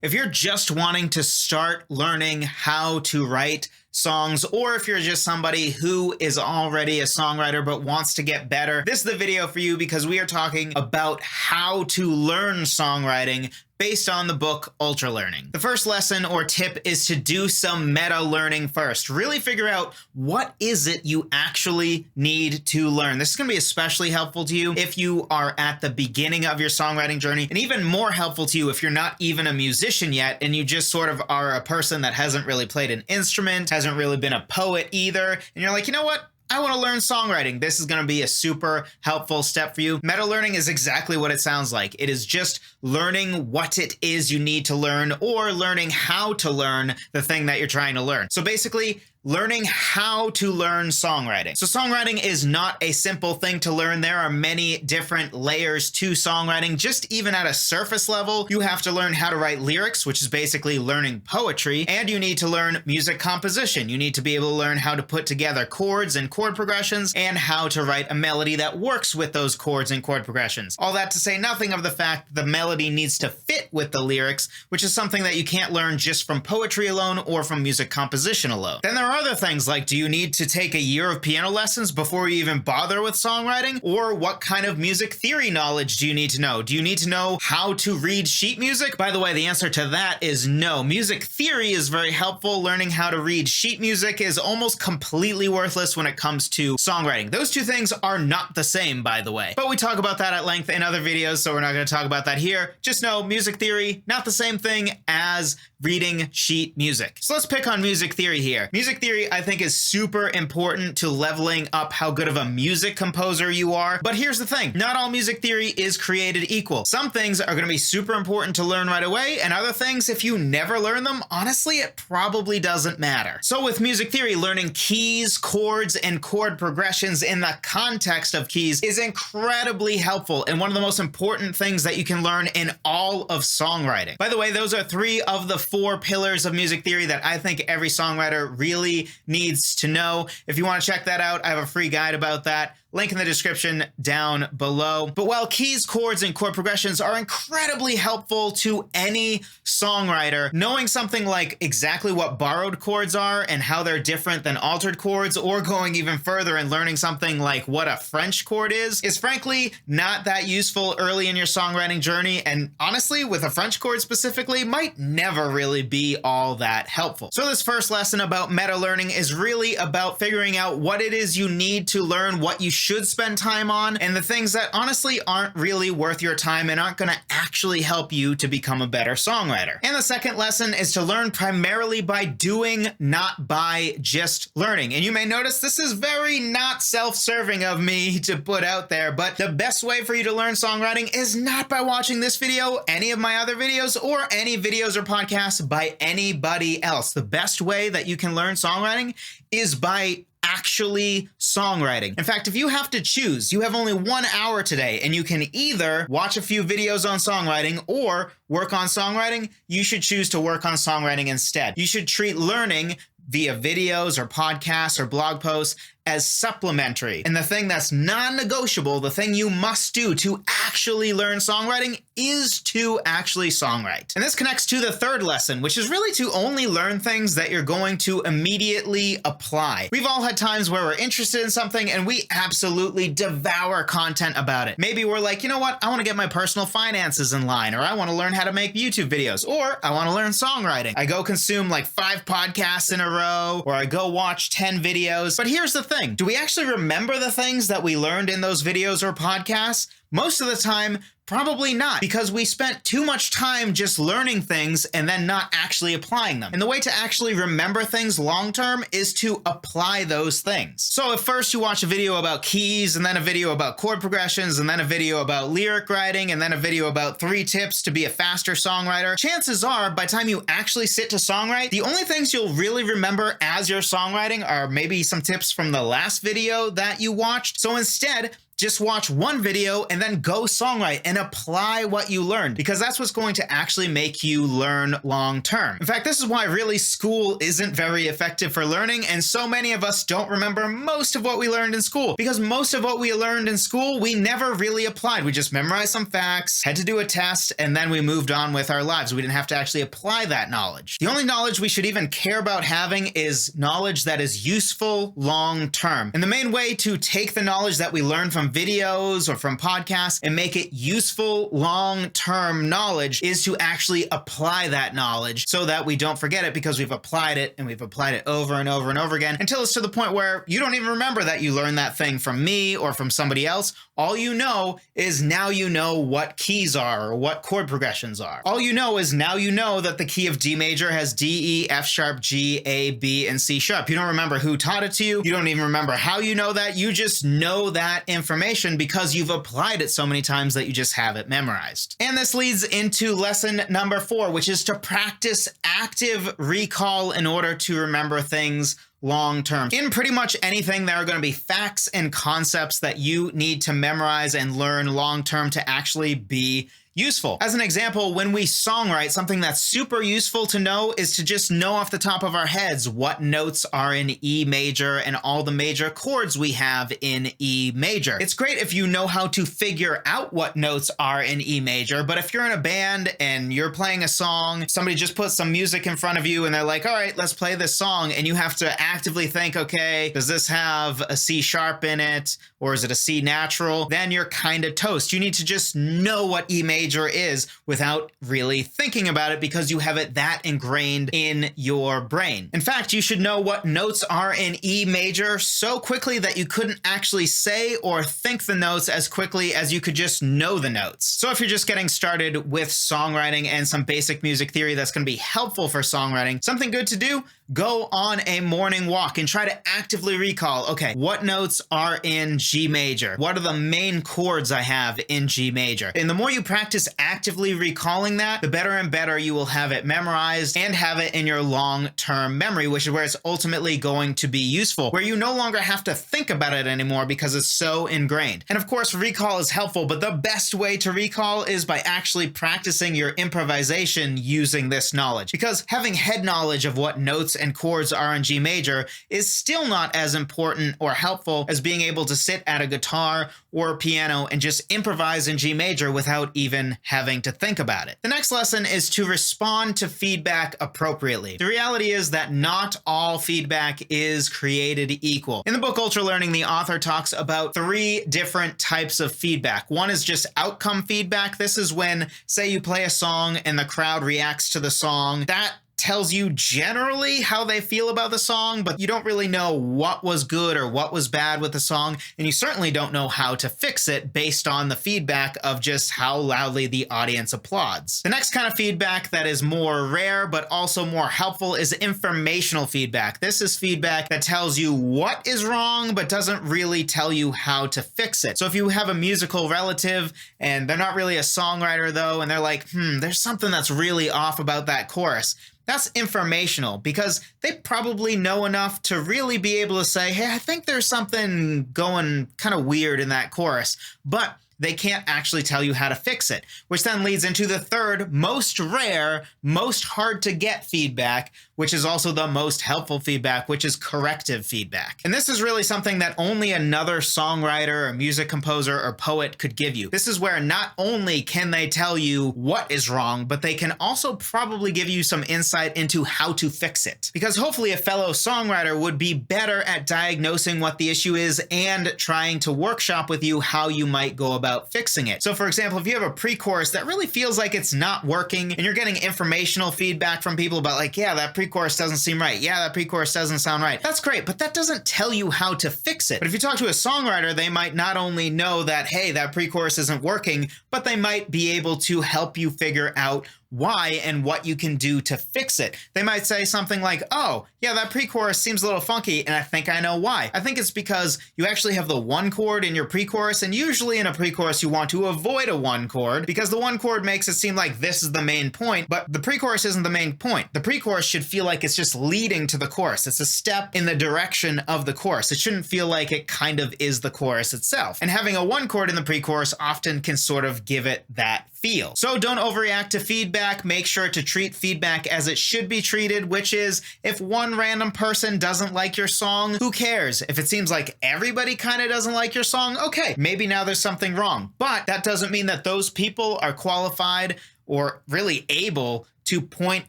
If you're just wanting to start learning how to write songs, or if you're just somebody who is already a songwriter but wants to get better, this is the video for you because we are talking about how to learn songwriting based on the book Ultralearning. The first lesson or tip is to do some meta learning first. Really figure out what is it you actually need to learn. This is going to be especially helpful to you if you are at the beginning of your songwriting journey, and even more helpful to you if you're not even a musician yet and you just sort of are a person that hasn't really played an instrument, hasn't really been a poet either, and you're like, you know what? I want to learn songwriting. This is going to be a super helpful step for you. Meta learning is exactly what it sounds like. It is just learning what it is you need to learn, or learning how to learn the thing that you're trying to learn. So basically, learning how to learn songwriting. So songwriting is not a simple thing to learn. There are many different layers to songwriting. Just even at a surface level, you have to learn how to write lyrics, which is basically learning poetry, and you need to learn music composition. You need to be able to learn how to put together chords and chord progressions, and how to write a melody that works with those chords and chord progressions. All that to say nothing of the fact that the melody needs to fit with the lyrics, which is something that you can't learn just from poetry alone or from music composition alone. Then there are other things like, do you need to take a year of piano lessons before you even bother with songwriting? Or what kind of music theory knowledge do you need to know? Do you need to know how to read sheet music? By the way, the answer to that is no. Music theory is very helpful. Learning how to read sheet music is almost completely worthless when it comes to songwriting. Those two things are not the same, by the way. But we talk about that at length in other videos, so we're not going to talk about that here. Just know music theory, not the same thing as reading sheet music. So let's pick on music theory here. Music theory, I think, is super important to leveling up how good of a music composer you are. But here's the thing, not all music theory is created equal. Some things are going to be super important to learn right away, and other things, if you never learn them, honestly, it probably doesn't matter. So with music theory, learning keys, chords, and chord progressions in the context of keys is incredibly helpful, and one of the most important things that you can learn in all of songwriting. By the way, those are 3 of the 4 pillars of music theory that I think every songwriter really needs to know. If you want to check that out, I have a free guide about that. Link in the description down below. But while keys, chords, and chord progressions are incredibly helpful to any songwriter, knowing something like exactly what borrowed chords are and how they're different than altered chords, or going even further and learning something like what a French chord is frankly not that useful early in your songwriting journey, and honestly, with a French chord specifically, might never really be all that helpful. So this first lesson about meta learning is really about figuring out what it is you need to learn, what you should spend time on, and the things that honestly aren't really worth your time and aren't going to actually help you to become a better songwriter. And the second lesson is to learn primarily by doing, not by just learning. And you may notice this is very not self-serving of me to put out there, but the best way for you to learn songwriting is not by watching this video, any of my other videos, or any videos or podcasts by anybody else. The best way that you can learn songwriting is by actually songwriting. In fact, if you have to choose, you have only 1 hour today, and you can either watch a few videos on songwriting or work on songwriting, you should choose to work on songwriting instead. You should treat learning via videos or podcasts or blog posts as supplementary. And the thing that's non-negotiable, the thing you must do to actually learn songwriting, is to actually songwrite. And this connects to the third lesson, which is really to only learn things that you're going to immediately apply. We've all had times where we're interested in something and we absolutely devour content about it. Maybe we're like, you know what, I want to get my personal finances in line, or I want to learn how to make YouTube videos, or I want to learn songwriting. I go consume like 5 podcasts in a row, or I go watch 10 videos. But here's the thing. Do we actually remember the things that we learned in those videos or podcasts? Most of the time, probably not, because we spent too much time just learning things and then not actually applying them. And the way to actually remember things long-term is to apply those things. So if first you watch a video about keys, and then a video about chord progressions, and then a video about lyric writing, and then a video about 3 tips to be a faster songwriter, chances are by the time you actually sit to songwrite, the only things you'll really remember as you're songwriting are maybe some tips from the last video that you watched. So instead, just watch one video and then go songwrite and apply what you learned, because that's what's going to actually make you learn long term. In fact, this is why really school isn't very effective for learning, and so many of us don't remember most of what we learned in school, because most of what we learned in school we never really applied. We just memorized some facts, had to do a test, and then we moved on with our lives. We didn't have to actually apply that knowledge. The only knowledge we should even care about having is knowledge that is useful long term. And the main way to take the knowledge that we learn from videos or from podcasts and make it useful long-term knowledge is to actually apply that knowledge so that we don't forget it, because we've applied it and we've applied it over and over and over again until it's to the point where you don't even remember that you learned that thing from me or from somebody else. All you know is now you know what keys are or what chord progressions are. All you know is now you know that the key of D major has D, E, F sharp, G, A, B, and C sharp. You don't remember who taught it to you. You don't even remember how you know that. You just know that information because you've applied it so many times that you just have it memorized. And this leads into lesson number 4, which is to practice active recall in order to remember things long term. In pretty much anything, there are going to be facts and concepts that you need to memorize and learn long term to actually be useful. As an example, when we songwrite, something that's super useful to know is to just know off the top of our heads what notes are in E major and all the major chords we have in E major. It's great if you know how to figure out what notes are in E major, but if you're in a band and you're playing a song, somebody just puts some music in front of you and they're like, all right, let's play this song, and you have to actively think, okay, does this have a C sharp in it, or is it a C natural? Then you're kind of toast. You need to just know what E major is without really thinking about it, because you have it that ingrained in your brain. In fact, you should know what notes are in E major so quickly that you couldn't actually say or think the notes as quickly as you could just know the notes. So if you're just getting started with songwriting and some basic music theory that's going to be helpful for songwriting, something good to do, go on a morning walk and try to actively recall, okay, what notes are in G major? What are the main chords I have in G major? And the more you practice actively recalling that, the better and better you will have it memorized and have it in your long-term memory, which is where it's ultimately going to be useful, where you no longer have to think about it anymore because it's so ingrained. And of course, recall is helpful, but the best way to recall is by actually practicing your improvisation using this knowledge, because having head knowledge of what notes and chords are in G major is still not as important or helpful as being able to sit at a guitar or a piano and just improvise in G major without even having to think about it. The next lesson is to respond to feedback appropriately. The reality is that not all feedback is created equal. In the book Ultralearning, the author talks about 3 different types of feedback. One is just outcome feedback. This is when, say, you play a song and the crowd reacts to the song. That tells you generally how they feel about the song, but you don't really know what was good or what was bad with the song, and you certainly don't know how to fix it based on the feedback of just how loudly the audience applauds. The next kind of feedback that is more rare but also more helpful is informational feedback. This is feedback that tells you what is wrong but doesn't really tell you how to fix it. So if you have a musical relative and they're not really a songwriter though, and they're like, there's something that's really off about that chorus, that's informational, because they probably know enough to really be able to say, hey, I think there's something going kind of weird in that chorus, but they can't actually tell you how to fix it, which then leads into the third, most rare, most hard to get feedback, which is also the most helpful feedback, which is corrective feedback. And this is really something that only another songwriter or music composer or poet could give you. This is where not only can they tell you what is wrong, but they can also probably give you some insight into how to fix it. Because hopefully a fellow songwriter would be better at diagnosing what the issue is and trying to workshop with you how you might go about fixing it. So for example, if you have a pre-chorus that really feels like it's not working and you're getting informational feedback from people about like, yeah, that pre-chorus doesn't seem right. Yeah, that pre-chorus doesn't sound right. That's great, but that doesn't tell you how to fix it. But if you talk to a songwriter, they might not only know that, hey, that pre-chorus isn't working, but they might be able to help you figure out why and what you can do to fix it. They might say something like, oh, yeah, that pre-chorus seems a little funky, and I think I know why. I think it's because you actually have the one chord in your pre-chorus, and usually in a pre-chorus you want to avoid a one chord because the one chord makes it seem like this is the main point, but the pre-chorus isn't the main point. The pre-chorus should feel like it's just leading to the chorus. It's a step in the direction of the chorus. It shouldn't feel like it kind of is the chorus itself. And having a one chord in the pre-chorus often can sort of give it that feel. So don't overreact to feedback. Make sure to treat feedback as it should be treated, which is if one random person doesn't like your song, who cares? If it seems like everybody kind of doesn't like your song, okay, maybe now there's something wrong. But that doesn't mean that those people are qualified or really able to point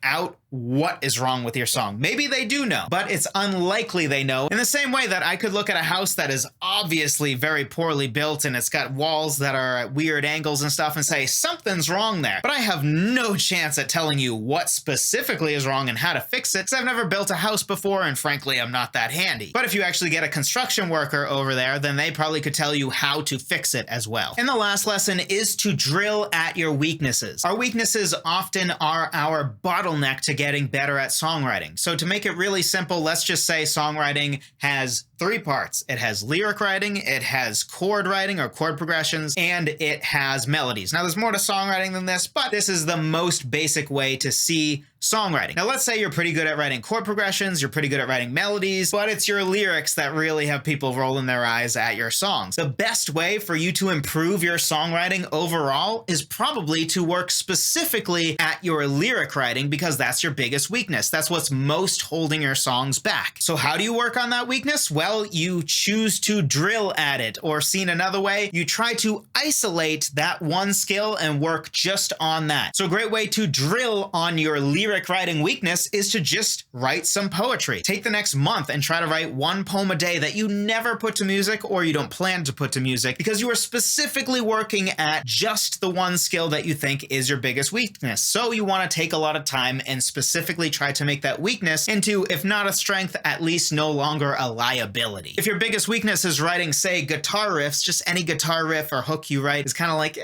out what is wrong with your song. Maybe they do know, but it's unlikely they know. In the same way that I could look at a house that is obviously very poorly built and it's got walls that are at weird angles and stuff and say, something's wrong there. But I have no chance at telling you what specifically is wrong and how to fix it because I've never built a house before and frankly, I'm not that handy. But if you actually get a construction worker over there, then they probably could tell you how to fix it as well. And the last lesson is to drill at your weaknesses. Our weaknesses often are our bottleneck to getting better at songwriting. So to make it really simple, let's just say songwriting has three parts. It has lyric writing, it has chord writing or chord progressions, and it has melodies. Now there's more to songwriting than this, but this is the most basic way to see songwriting. Now let's say you're pretty good at writing chord progressions, you're pretty good at writing melodies, but it's your lyrics that really have people rolling their eyes at your songs. The best way for you to improve your songwriting overall is probably to work specifically at your lyric writing because that's your biggest weakness. That's what's most holding your songs back. So how do you work on that weakness? Well, you choose to drill at it, or seen another way, you try to isolate that one skill and work just on that. So a great way to drill on your lyric writing weakness is to just write some poetry. Take the next month and try to write one poem a day that you never put to music or you don't plan to put to music because you are specifically working at just the one skill that you think is your biggest weakness. So you want to take a lot of time and specifically try to make that weakness into, if not a strength, at least no longer a liability. If your biggest weakness is writing, say, guitar riffs, just any guitar riff or hook you write is kind of like,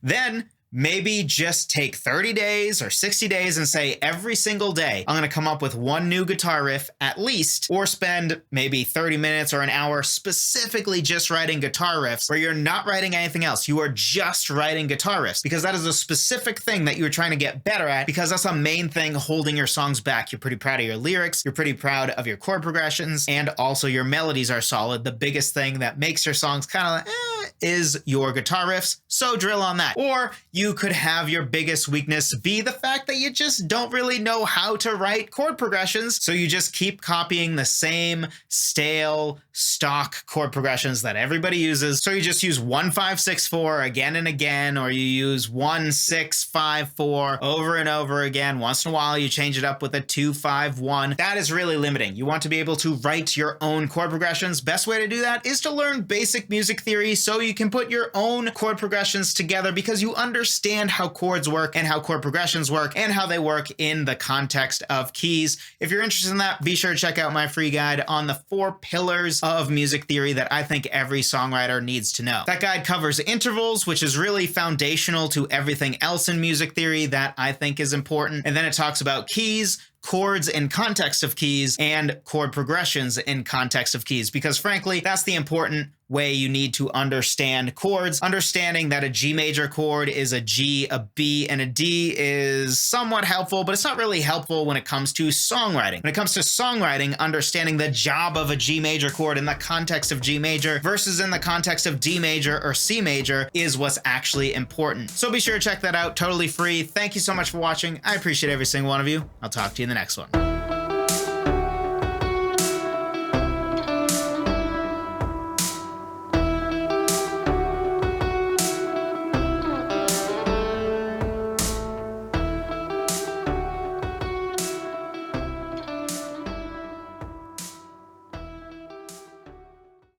then maybe just take 30 days or 60 days and say every single day, I'm going to come up with one new guitar riff at least, or spend maybe 30 minutes or an hour specifically just writing guitar riffs where you're not writing anything else. You are just writing guitar riffs because that is a specific thing that you're trying to get better at because that's a main thing holding your songs back. You're pretty proud of your lyrics. You're pretty proud of your chord progressions, and also your melodies are solid. The biggest thing that makes your songs kind of is your guitar riffs. So drill on that. Or you could have your biggest weakness be the fact that you just don't really know how to write chord progressions. So you just keep copying the same stale stock chord progressions that everybody uses. So you just use 1-5-6-4 again and again, or you use 1-6-5-4 over and over again. Once in a while, you change it up with a 2-5-1. That is really limiting. You want to be able to write your own chord progressions. Best way to do that is to learn basic music theory so you can put your own chord progressions together because you understand how chords work and how chord progressions work and how they work in the context of keys. If you're interested in that, be sure to check out my free guide on the 4 pillars of music theory that I think every songwriter needs to know. That guide covers intervals, which is really foundational to everything else in music theory that I think is important. And then it talks about keys, chords in context of keys, and chord progressions in context of keys, because frankly, that's the important way you need to understand chords. Understanding that a G major chord is a G, a B, and a D is somewhat helpful, but it's not really helpful when it comes to songwriting. When it comes to songwriting, understanding the job of a G major chord in the context of G major versus in the context of D major or C major is what's actually important. So be sure to check that out, totally free. Thank you so much for watching. I appreciate every single one of you. I'll talk to you in the next one.